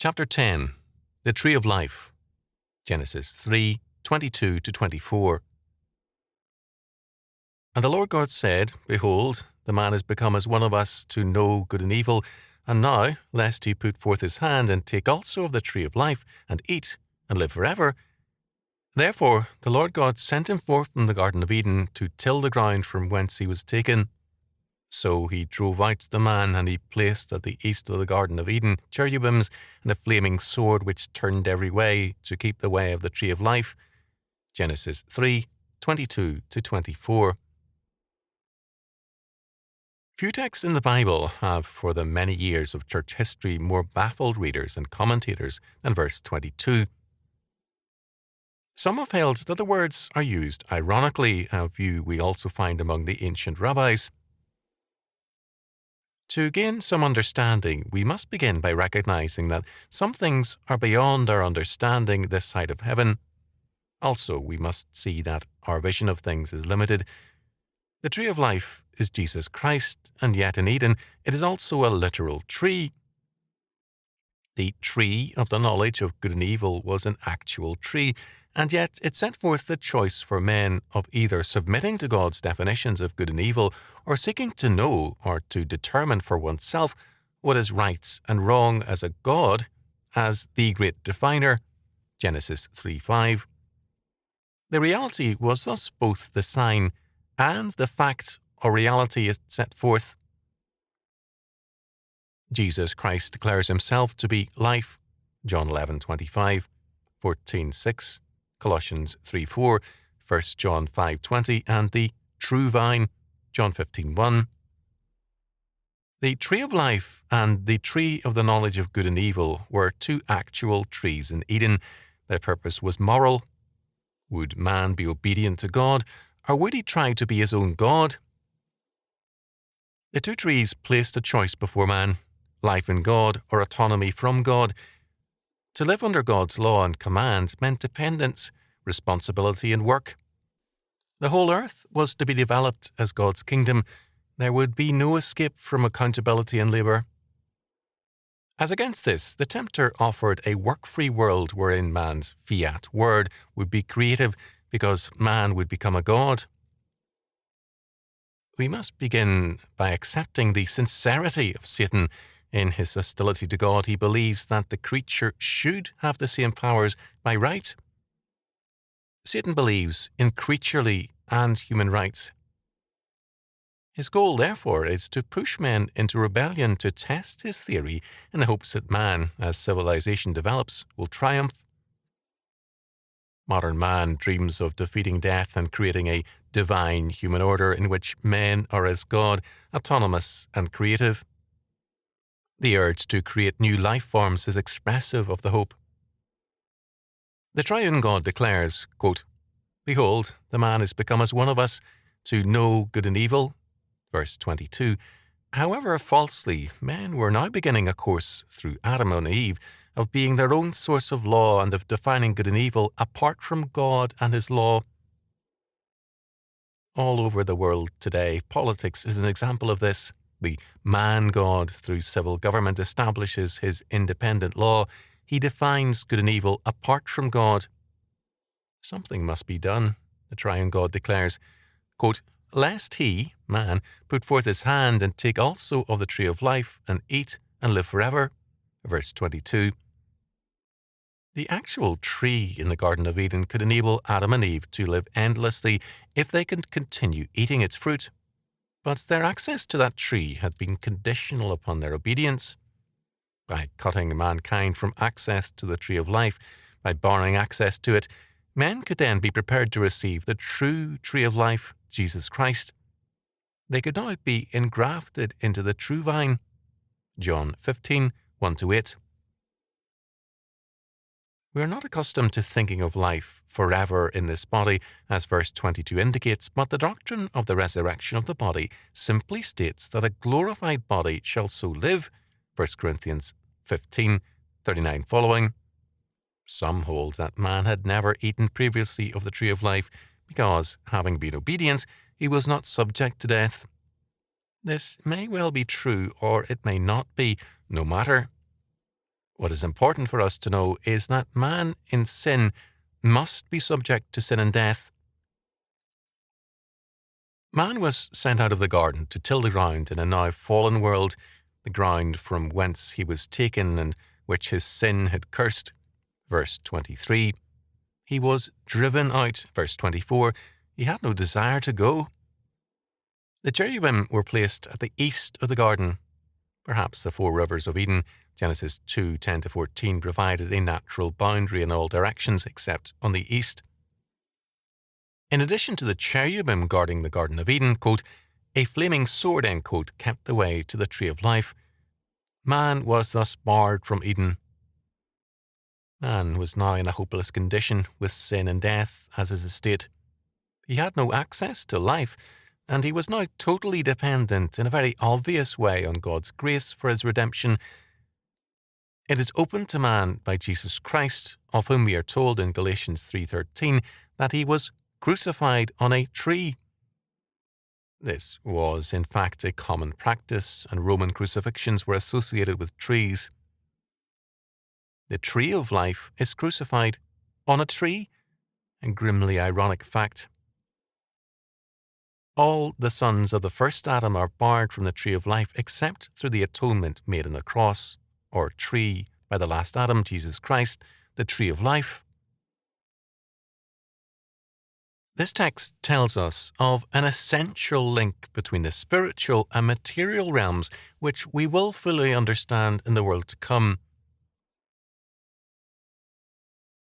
Chapter 10. The Tree of Life. Genesis 3:22-24. And the Lord God said, Behold, the man is become as one of us to know good and evil. And now, lest he put forth his hand and take also of the tree of life, and eat, and live forever. Therefore the Lord God sent him forth from the Garden of Eden to till the ground from whence he was taken. So he drove out the man, and he placed at the east of the Garden of Eden cherubims and a flaming sword which turned every way to keep the way of the tree of life. Genesis 3:22-24. Few texts in the Bible have, for the many years of church history, more baffled readers and commentators than verse 22. Some have held that the words are used ironically, a view we also find among the ancient rabbis. To gain some understanding, we must begin by recognizing that some things are beyond our understanding this side of heaven. Also, we must see that our vision of things is limited. The tree of life is Jesus Christ, and yet in Eden it is also a literal tree. The tree of the knowledge of good and evil was an actual tree, and yet it set forth the choice for men of either submitting to God's definitions of good and evil or seeking to know or to determine for oneself what is right and wrong as a God, as the great definer. Genesis 3:5. The reality was thus both the sign and the fact or reality is set forth. Jesus Christ declares himself to be life. John 11:25, 14:6. Colossians 3:4, 1 John 5:20, and the true vine, John 15:1. The tree of life and the tree of the knowledge of good and evil were two actual trees in Eden. Their purpose was moral. Would man be obedient to God, or would he try to be his own God? The two trees placed a choice before man, life in God or autonomy from God. To live under God's law and command meant dependence, responsibility, and work. The whole earth was to be developed as God's kingdom. There would be no escape from accountability and labour. As against this, the tempter offered a work-free world wherein man's fiat word would be creative because man would become a god. We must begin by accepting the sincerity of Satan. In his hostility to God, he believes that the creature should have the same powers by right. Satan believes in creaturely and human rights. His goal, therefore, is to push men into rebellion to test his theory in the hopes that man, as civilization develops, will triumph. Modern man dreams of defeating death and creating a divine human order in which men are as God, autonomous and creative. The urge to create new life forms is expressive of the hope. The triune God declares, quote, Behold, the man is become as one of us, to know good and evil. Verse 22. However, falsely, men were now beginning a course through Adam and Eve of being their own source of law and of defining good and evil apart from God and his law. All over the world today, politics is an example of this. The man-God, through civil government, establishes his independent law. He defines good and evil apart from God. Something must be done, the triune God declares, quote, Lest he, man, put forth his hand and take also of the tree of life, and eat, and live forever. Verse 22. The actual tree in the Garden of Eden could enable Adam and Eve to live endlessly if they could continue eating its fruit. But their access to that tree had been conditional upon their obedience. By cutting mankind from access to the tree of life, by barring access to it, men could then be prepared to receive the true tree of life, Jesus Christ. They could now be engrafted into the true vine. John 15:1-8. We are not accustomed to thinking of life forever in this body, as verse 22 indicates, but the doctrine of the resurrection of the body simply states that a glorified body shall so live, 1 Corinthians 15:39 following. Some hold that man had never eaten previously of the tree of life because, having been obedient, he was not subject to death. This may well be true, or it may not be, no matter. What is important for us to know is that man in sin must be subject to sin and death. Man was sent out of the garden to till the ground in a now fallen world, the ground from whence he was taken and which his sin had cursed. Verse 23. He was driven out. Verse 24. He had no desire to go. The cherubim were placed at the east of the garden. Perhaps the 4 rivers of Eden, Genesis 2:10-14, provided a natural boundary in all directions except on the east. In addition to the cherubim guarding the Garden of Eden, quote, a flaming sword, end quote, kept the way to the tree of life. Man was thus barred from Eden. Man was now in a hopeless condition with sin and death as his estate. He had no access to life, and he was now totally dependent in a very obvious way on God's grace for his redemption. It is opened to man by Jesus Christ, of whom we are told in Galatians 3:13 that he was crucified on a tree. This was, in fact, a common practice, and Roman crucifixions were associated with trees. The tree of life is crucified on a tree, a grimly ironic fact. All the sons of the first Adam are barred from the tree of life except through the atonement made on the cross, or tree, by the last Adam, Jesus Christ, the tree of life. This text tells us of an essential link between the spiritual and material realms, which we will fully understand in the world to come.